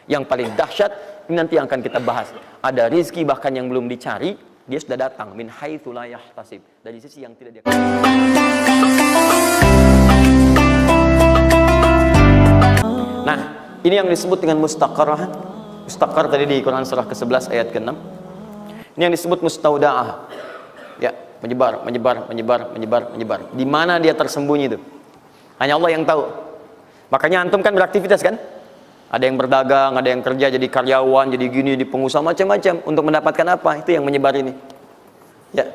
Yang paling dahsyat ini nanti yang akan kita bahas. Ada rizki bahkan yang belum dicari, dia sudah datang min haitsu la yahtasib, dari sisi yang tidak dia. Nah, ini yang disebut dengan mustaqarrah. Mustaqar tadi di Quran surah ke-11 ayat ke-6. Ini yang disebut mustaudaah. Ya, menyebar. Di mana dia tersembunyi itu? Hanya Allah yang tahu. Makanya antum kan beraktivitas kan? Ada yang berdagang, ada yang kerja jadi karyawan, jadi gini, di pengusaha macam-macam untuk mendapatkan apa? Itu yang menyebar ini. Ya.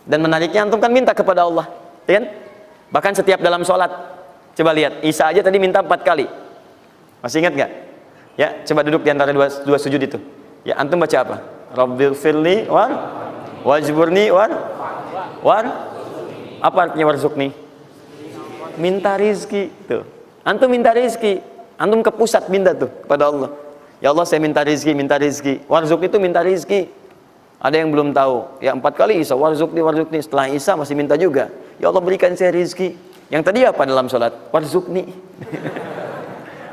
Dan menariknya antum kan minta kepada Allah, ya kan? Bahkan setiap dalam sholat. Coba lihat, Isa aja tadi minta 4 kali. Masih ingat nggak? Ya, coba duduk di antara dua sujud itu. Ya, antum baca apa? Rabbighfirli wajburni apa artinya warzuqni? Minta rizki tuh. Antum minta rizki, antum ke pusat minta tuh kepada Allah. Ya Allah, saya minta rizki. Warzuq itu minta rizki. Ada yang belum tahu. Ya 4 kali Isa warzuqni. Setelah Isa masih minta juga. Ya Allah, berikan saya rizki. Yang tadi apa dalam sholat? Warzuqni.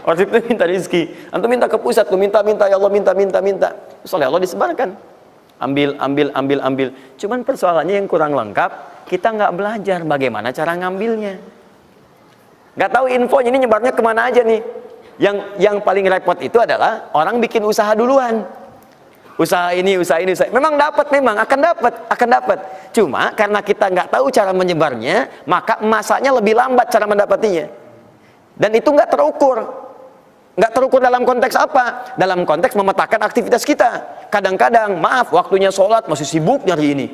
Warzuq itu minta rizki. Antum minta ke pusat tuh, minta ya Allah, minta. Soalnya Allah disebarkan. Ambil. Cuman persoalannya yang kurang lengkap, kita nggak belajar bagaimana cara ngambilnya. Nggak tahu infonya, ini nyebarnya kemana aja nih. Yang paling repot itu adalah orang bikin usaha duluan. Usaha ini. Memang akan dapat. Cuma karena kita nggak tahu cara menyebarnya, maka masanya lebih lambat cara mendapatinya. Dan itu nggak terukur. Nggak terukur dalam konteks apa? Dalam konteks memetakan aktivitas kita. Kadang-kadang, maaf, waktunya sholat masih sibuk nyari ini.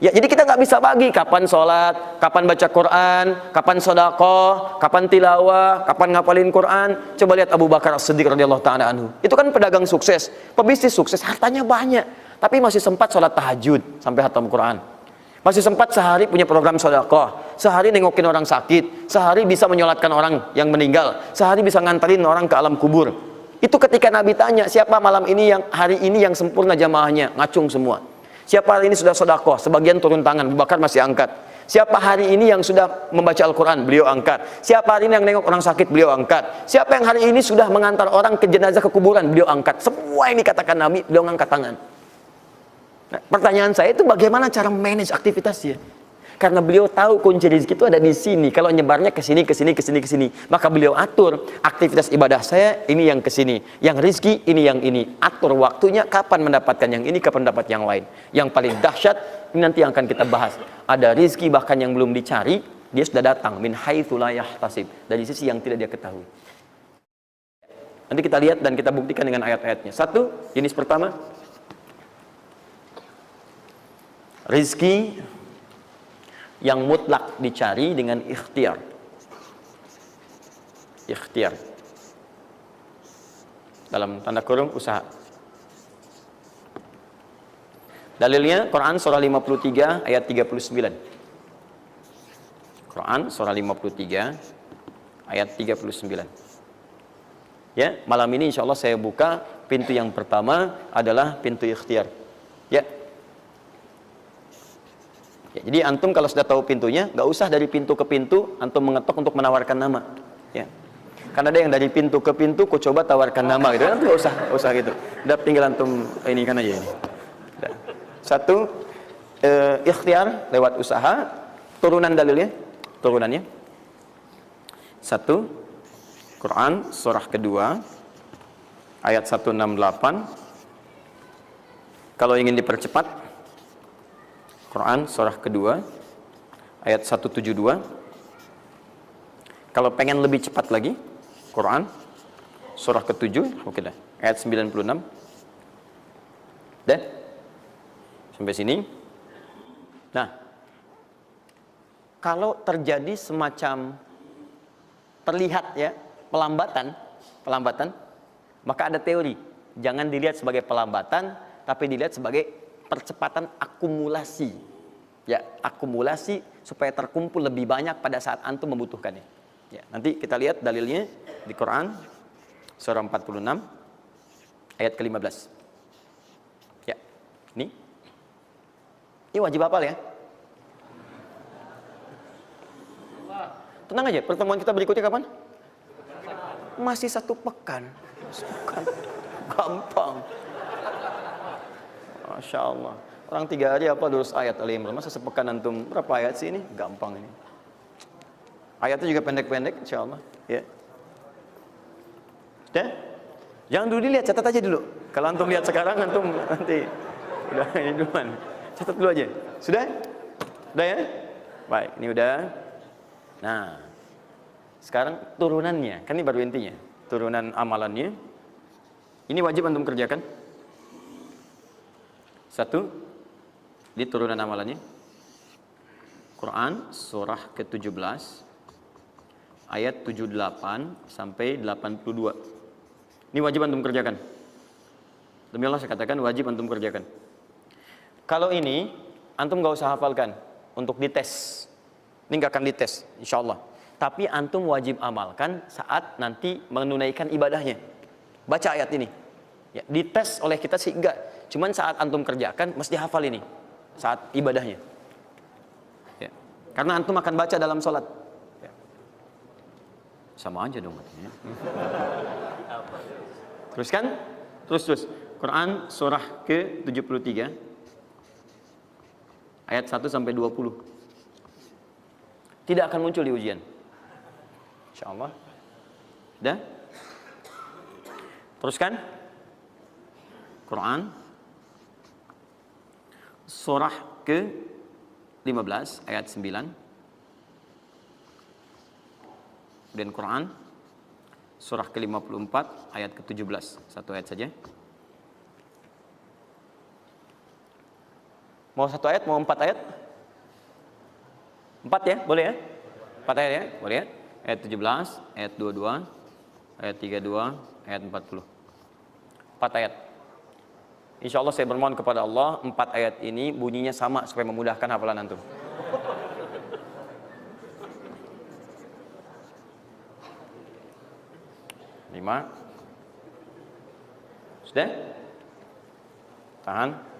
Ya, jadi kita nggak bisa bagi kapan sholat, kapan baca Quran, kapan sedekah, kapan tilawah, kapan ngapalin Quran. Coba lihat Abu Bakar As-Siddiq radhiyallahu ta'ala anhu. Itu kan pedagang sukses, pebisnis sukses, hartanya banyak, tapi masih sempat sholat tahajud sampai khatam Quran. Masih sempat sehari punya program sedekah, sehari nengokin orang sakit, sehari bisa menyolatkan orang yang meninggal, sehari bisa nganterin orang ke alam kubur. Itu ketika Nabi tanya, siapa malam ini hari ini yang sempurna jamaahnya, ngacung semua. Siapa hari ini sudah sedekah, sebagian turun tangan, Abu Bakar masih angkat. Siapa hari ini yang sudah membaca Al-Quran, beliau angkat. Siapa hari ini yang nengok orang sakit, beliau angkat. Siapa yang hari ini sudah mengantar orang ke jenazah ke kuburan, beliau angkat. Semua ini katakan Nabi, beliau angkat tangan. Nah, pertanyaan saya itu bagaimana cara manage aktivitasnya? Karena beliau tahu kunci rezeki itu ada di sini. Kalau nyebarnya ke sini. Maka beliau atur aktivitas ibadah saya ini yang ke sini. Yang rezeki ini yang ini. Atur waktunya kapan mendapatkan yang ini, kapan dapat yang lain. Yang paling dahsyat ini nanti yang akan kita bahas. Ada rezeki bahkan yang belum dicari, dia sudah datang min haitsu la yahtasib, dari sisi yang tidak dia ketahui. Nanti kita lihat dan kita buktikan dengan ayat-ayatnya. Satu, jenis pertama, rezeki yang mutlak dicari dengan ikhtiar. Ikhtiar dalam tanda kurung usaha. Dalilnya Quran surah 53 ayat 39. Quran surah 53 ayat 39. Ya, malam ini insya Allah saya buka pintu yang pertama adalah pintu ikhtiar. Ya. Ya, jadi antum kalau sudah tahu pintunya, nggak usah dari pintu ke pintu antum mengetok untuk menawarkan nama. Ya. Karena ada yang dari pintu ke pintu, kok coba tawarkan nama gitu. Antum nggak usah gitu. Udah tinggal antum ini kan aja ini. Udah. Satu, ikhtiar lewat usaha. Turunan dalilnya, turunannya. Satu, Quran surah kedua ayat 168. Kalau ingin dipercepat, Quran surah kedua ayat 172. Kalau pengen lebih cepat lagi, Quran surah ke-7, oke dah, ayat 96. Dah? Sampai sini. Nah, kalau terjadi semacam terlihat ya pelambatan, maka ada teori. Jangan dilihat sebagai pelambatan, tapi dilihat sebagai percepatan akumulasi. Ya, akumulasi supaya terkumpul lebih banyak pada saat antum membutuhkannya. Ya, nanti kita lihat dalilnya di Quran surah 46 ayat ke-15. Ya. Ini wajib hafal ya. Tenang aja, pertemuan kita berikutnya kapan? Masih 1 pekan. Bukan. Gampang. Masya Allah. Orang 3 hari apa 200 ayat Ali Imran. Masa sepekan antum berapa ayat sih ini? Gampang ini. Ayatnya juga pendek-pendek, insya Allah. Ya. Sudah? Jangan dulu dilihat, catat aja dulu. Kalau antum lihat sekarang, antum nanti udah ini duluan. Catat dulu aja. Sudah? Sudah ya? Baik, ini udah. Nah, sekarang turunannya, kan ini baru intinya. Turunan amalannya. Ini wajib antum kerjakan. 1, di turunan amalannya. Quran surah ke-17 ayat 78 sampai 82. Ini wajib antum kerjakan. Demi Allah saya katakan wajib antum kerjakan. Kalau ini antum gak usah hafalkan untuk dites. Ini gak akan dites insyaallah. Tapi antum wajib amalkan saat nanti menunaikan ibadahnya. Baca ayat ini. Ya, dites oleh kita sih enggak. Cuman saat antum kerjakan mesti hafal ini saat ibadahnya. Ya. Karena antum akan baca dalam sholat. Ya. Sama aja dong artinya. Teruskan? Terus. Quran surah ke-73 ayat 1 sampai 20. Tidak akan muncul di ujian. Insyaallah. Dah? Teruskan? Quran surah ke-15 ayat 9. Dan Quran surah ke-54 ayat ke-17. Satu ayat saja. Mau 1 ayat, mau 4 ayat? 4 ya, boleh ya? 4 ayat ya, boleh ya? Ayat 17, ayat 22, ayat 32, ayat 40. 4 ayat. Insya Allah saya bermohon kepada Allah 4 ayat ini bunyinya sama supaya memudahkan hafalan antum. Lima. Sudah? Tahan.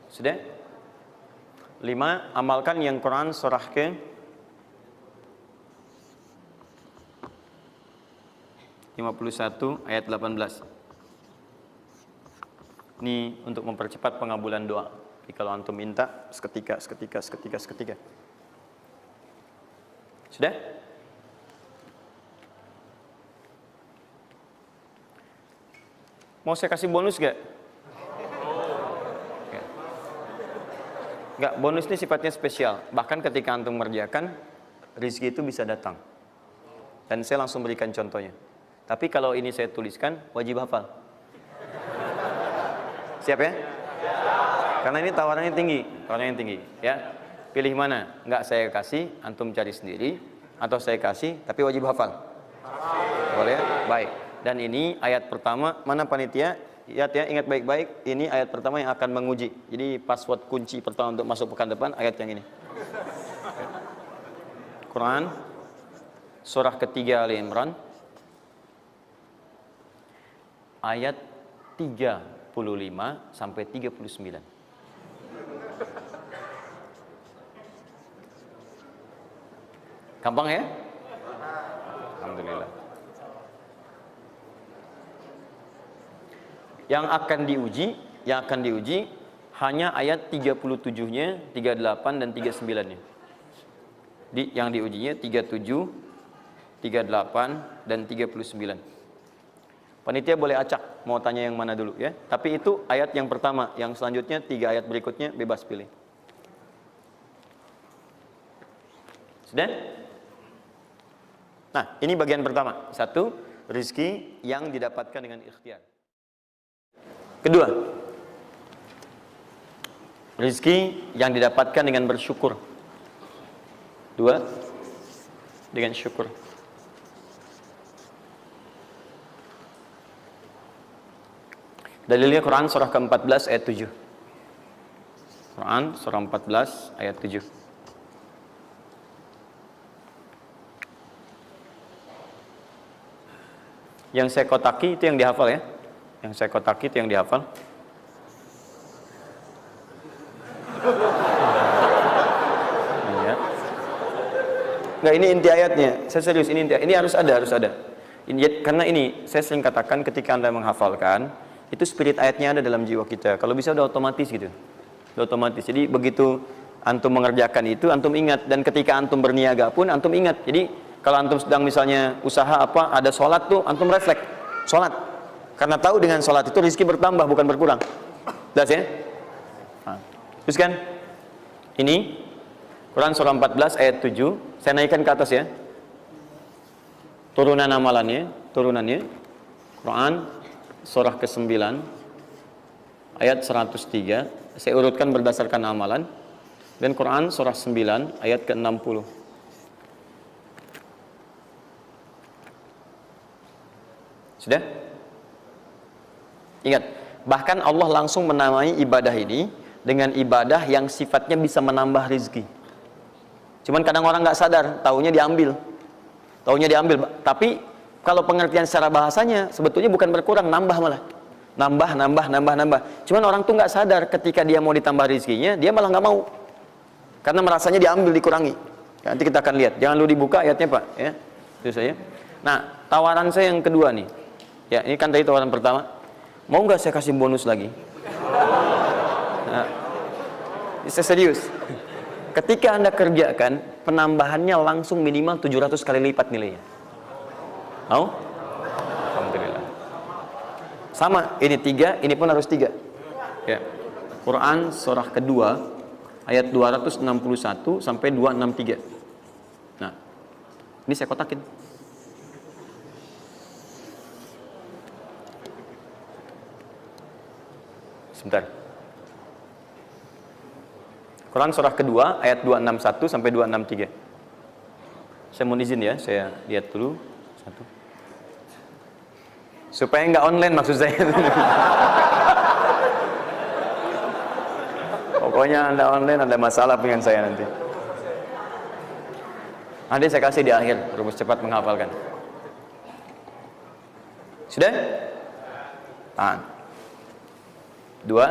Sudah? 5. Amalkan yang Quran surah ke 51 ayat 18. Ini untuk mempercepat pengabulan doa. Jadi kalau antum minta seketika. Sudah? Mau saya kasih bonus gak? Enggak, bonus ini sifatnya spesial. Bahkan ketika antum mengerjakan, rezeki itu bisa datang. Dan saya langsung berikan contohnya. Tapi kalau ini saya tuliskan, wajib hafal. Siap ya? Karena ini tawarannya tinggi, ya. Pilih mana? Enggak saya kasih, antum cari sendiri, atau saya kasih, tapi wajib hafal. Boleh? Baik. Dan ini ayat pertama, mana panitia? Lihat ya, ingat baik-baik, ini ayat pertama yang akan menguji. Jadi password kunci pertama untuk masuk pekan depan, ayat yang ini. Quran, surah ketiga Ali Imran, ayat 35 sampai 39. Gampang ya? Alhamdulillah. Yang akan diuji hanya ayat 37-nya, 38 dan 39-nya. Yang diujinya 37, 38 dan 39. Panitia boleh acak mau tanya yang mana dulu ya. Tapi itu ayat yang pertama, yang selanjutnya 3 ayat berikutnya bebas pilih. Sudah? Nah, ini bagian pertama. 1, rezeki yang didapatkan dengan ikhtiar. Kedua, rezeki yang didapatkan dengan bersyukur. 2, dengan syukur. Dalilnya Quran surah ke-14 ayat 7. Quran surah 14 ayat 7. Yang saya kotaki itu yang dihafal ya. Yang saya kotaki itu yang dihafal. Ya. Nggak, ini inti ayatnya. Saya serius, ini inti. Ini harus ada, harus ada. Karena ini saya sering katakan ketika Anda menghafalkan, itu spirit ayatnya ada dalam jiwa kita. Kalau bisa udah otomatis gitu. Udah otomatis. Jadi begitu antum mengerjakan itu, antum ingat. Dan ketika antum berniaga pun, antum ingat. Jadi kalau antum sedang misalnya usaha apa, ada sholat tuh, antum refleks. Sholat. Karena tahu dengan sholat itu rezeki bertambah, bukan berkurang. Jelas ya? Nah, terus kan? Ini Quran surah 14 ayat 7. Saya naikkan ke atas ya. Turunan amalannya, turunannya. Quran surah ke-9 ayat 103. Saya urutkan berdasarkan amalan. Dan Quran surah 9 ayat ke-60. Sudah? Ingat, bahkan Allah langsung menamai ibadah ini dengan ibadah yang sifatnya bisa menambah rezeki. Cuman kadang orang nggak sadar, taunya diambil. Tapi kalau pengertian secara bahasanya sebetulnya bukan berkurang, nambah malah. Nambah. Cuman orang tuh nggak sadar ketika dia mau ditambah rezekinya, dia malah nggak mau. Karena merasanya diambil, dikurangi. Nanti kita akan lihat. Jangan lu dibuka ayatnya, Pak, ya. Itu saya. Nah, tawaran saya yang kedua nih. Ya, ini kan tadi tawaran pertama. Mau nggak saya kasih bonus lagi? Nah, saya serius. Ketika Anda kerjakan, penambahannya langsung minimal 700 kali lipat nilainya. Mau? Alhamdulillah. Sama, ini 3, ini pun harus 3. Ya. Quran surah kedua ayat 261 sampai 263. Nah, ini saya kotakin. Sebentar. Quran surah kedua ayat 261 sampai 263. Saya mohon izin ya, saya lihat dulu satu. Supaya nggak online maksud saya. Pokoknya Anda online ada masalah dengan saya nanti. Nanti saya kasih di akhir, rumus cepat menghafalkan. Sudah? Nah. 2.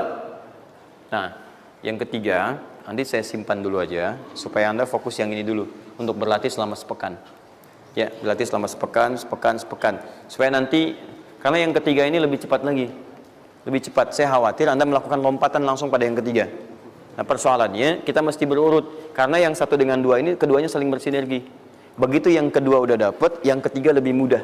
Nah, yang ketiga, nanti saya simpan dulu aja supaya Anda fokus yang ini dulu untuk berlatih selama sepekan. Ya, berlatih selama sepekan. Supaya nanti, karena yang ketiga ini lebih cepat lagi. Lebih cepat. Saya khawatir Anda melakukan lompatan langsung pada yang ketiga. Nah, persoalannya kita mesti berurut karena yang satu dengan dua ini keduanya saling bersinergi. Begitu yang kedua udah dapet, yang ketiga lebih mudah.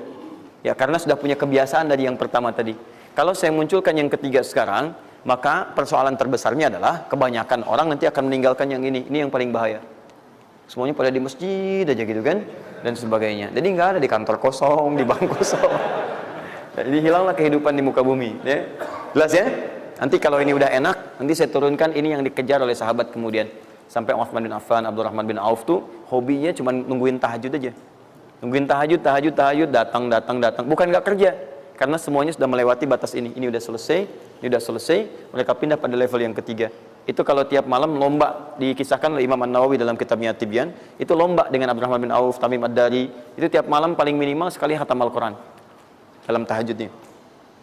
Ya, karena sudah punya kebiasaan dari yang pertama tadi. Kalau saya munculkan yang ketiga sekarang, maka persoalan terbesarnya adalah kebanyakan orang nanti akan meninggalkan yang ini yang paling bahaya. Semuanya pada di masjid aja gitu kan, dan sebagainya. Jadi nggak ada di kantor kosong, di bank kosong. Jadi hilanglah kehidupan di muka bumi. Ya. Jelas ya? Nanti kalau ini udah enak, nanti saya turunkan ini yang dikejar oleh sahabat kemudian. Sampai Utsman bin Affan, Abdurrahman bin Auf tuh hobinya cuma nungguin tahajud aja. Nungguin tahajud, datang. Bukan nggak kerja. Karena semuanya sudah melewati batas ini. Ini udah selesai, mereka pindah pada level yang ketiga. Itu kalau tiap malam lomba, dikisahkan oleh Imam An-Nawawi dalam kitabnya Tibyan, itu lomba dengan Abdurrahman bin Auf, Tamim Ad-Dari, itu tiap malam paling minimal sekali khatam Al-Quran dalam tahajudnya.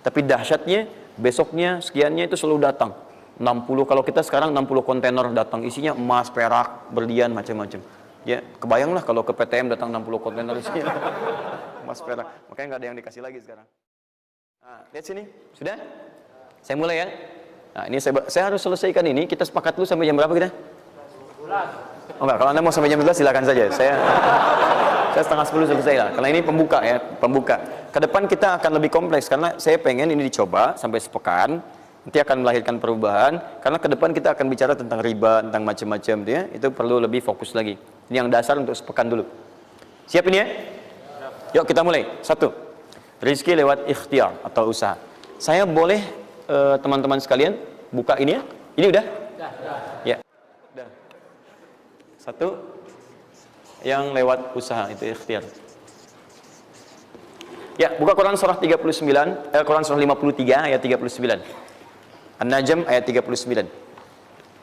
Tapi dahsyatnya, besoknya, sekiannya itu selalu datang. 60, kalau kita sekarang 60 kontainer datang, isinya emas, perak, berlian, macam-macam. Ya, kebayanglah kalau ke PTM datang 60 kontainer isinya emas, perak. Makanya nggak ada yang dikasih lagi sekarang. Nah, lihat sini, sudah? Saya mulai ya. Nah, ini saya harus selesaikan ini. Kita sepakat dulu sampai jam berapa kita? 11. Oh enggak, kalau Anda mau sampai jam 11 silakan saja. Saya setengah 10 selesai lah. Karena ini pembuka ya, pembuka. Ke depan kita akan lebih kompleks karena saya pengen ini dicoba sampai sepekan. Nanti akan melahirkan perubahan. Karena ke depan kita akan bicara tentang riba, tentang macam-macam ya. Itu perlu lebih fokus lagi. Ini yang dasar untuk sepekan dulu. Siap ini ya? Yuk kita mulai. 1. Rizki lewat ikhtiar atau usaha. Saya boleh teman-teman sekalian buka ini ya? Ini udah? Ya. Udah. 1 yang lewat usaha itu ikhtiar. Ya, buka Quran surah 39, Quran surah 53 ayat 39. An-Najm ayat 39.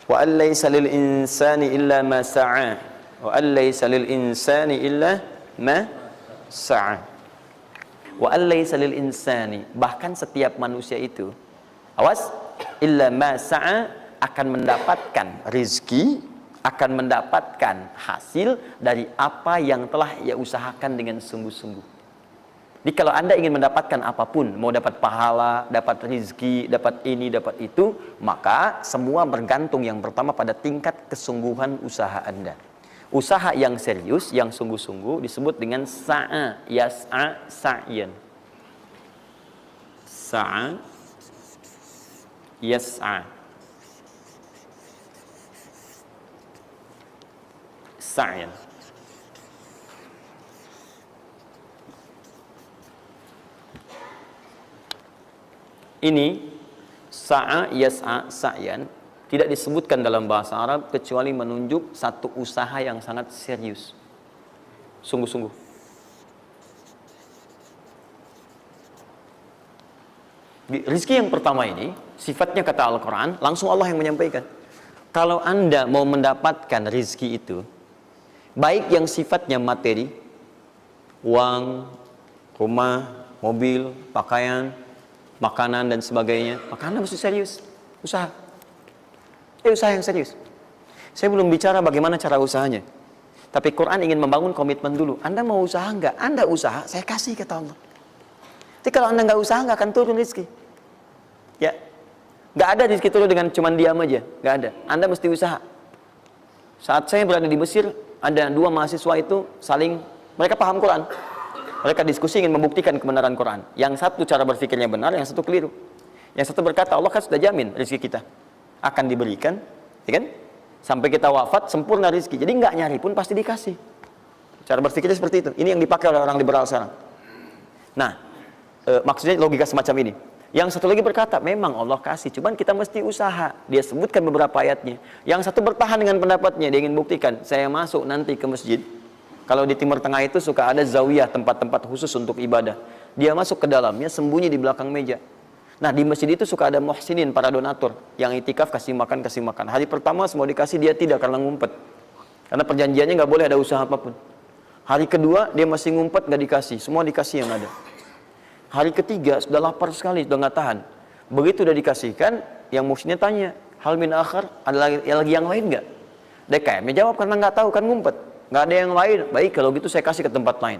Wa allaysa lil insani illa ma sa'a. Wa allaysa lil insani illa ma sa'a. Wa allaysa lil insani, bahkan setiap manusia itu, awas, illa ma sa'a, akan mendapatkan rizki akan mendapatkan hasil dari apa yang telah ia usahakan dengan sungguh-sungguh. Jadi kalau Anda ingin mendapatkan apapun, mau dapat pahala, dapat rizki, dapat ini, dapat itu, maka semua bergantung yang pertama pada tingkat kesungguhan usaha Anda. Usaha yang serius, yang sungguh-sungguh disebut dengan sa'a, yas'a, sa'yan. Sa'a, yas'a, sa'yan. Ini sa'a, yas'a, sa'yan tidak disebutkan dalam bahasa Arab kecuali menunjuk satu usaha yang sangat serius, sungguh-sungguh. Rizki yang pertama ini sifatnya kata Al-Quran, langsung Allah yang menyampaikan. Kalau Anda mau mendapatkan rizki itu, baik yang sifatnya materi, uang, rumah, mobil, pakaian, makanan dan sebagainya, maka Anda mesti serius usaha. Usaha yang serius. Saya belum bicara bagaimana cara usahanya, tapi Quran ingin membangun komitmen dulu. Anda mau usaha enggak? Anda usaha, saya kasih kata Allah. Tapi kalau Anda nggak usaha, nggak akan turun rezeki. Ya, nggak ada rezeki turun dengan cuman diam aja, nggak ada. Anda mesti usaha. Saat saya berada di Mesir, ada dua mahasiswa itu saling, mereka paham Quran. Mereka diskusi ingin membuktikan kebenaran Quran. Yang satu cara berpikirnya benar, yang satu keliru. Yang satu berkata, Allah kan sudah jamin rezeki kita akan diberikan, ya kan? Sampai kita wafat, sempurna rezeki. Jadi nggak nyari pun pasti dikasih. Cara berpikirnya seperti itu. Ini yang dipakai oleh orang liberal sekarang. Nah, maksudnya logika semacam ini. Yang satu lagi berkata, memang Allah kasih, cuman kita mesti usaha. Dia sebutkan beberapa ayatnya. Yang satu bertahan dengan pendapatnya, dia ingin buktikan, saya masuk nanti ke masjid. Kalau di Timur Tengah itu suka ada zawiyah, tempat-tempat khusus untuk ibadah. Dia masuk ke dalamnya, sembunyi di belakang meja. Nah, di masjid itu suka ada muhsinin, para donatur, yang itikaf kasih makan, kasih makan. Hari pertama semua dikasih, dia tidak, karena ngumpet. Karena perjanjiannya nggak boleh ada usaha apapun. Hari kedua, dia masih ngumpet, nggak dikasih. Semua dikasih yang ada. Hari ketiga, sudah lapar sekali, sudah nggak tahan. Begitu udah dikasihkan, yang muhsinnya tanya, hal min akhar, ada lagi yang lain nggak? DKM-nya jawab, karena nggak tahu, kan ngumpet. Nggak ada yang lain. Baik, kalau gitu saya kasih ke tempat lain.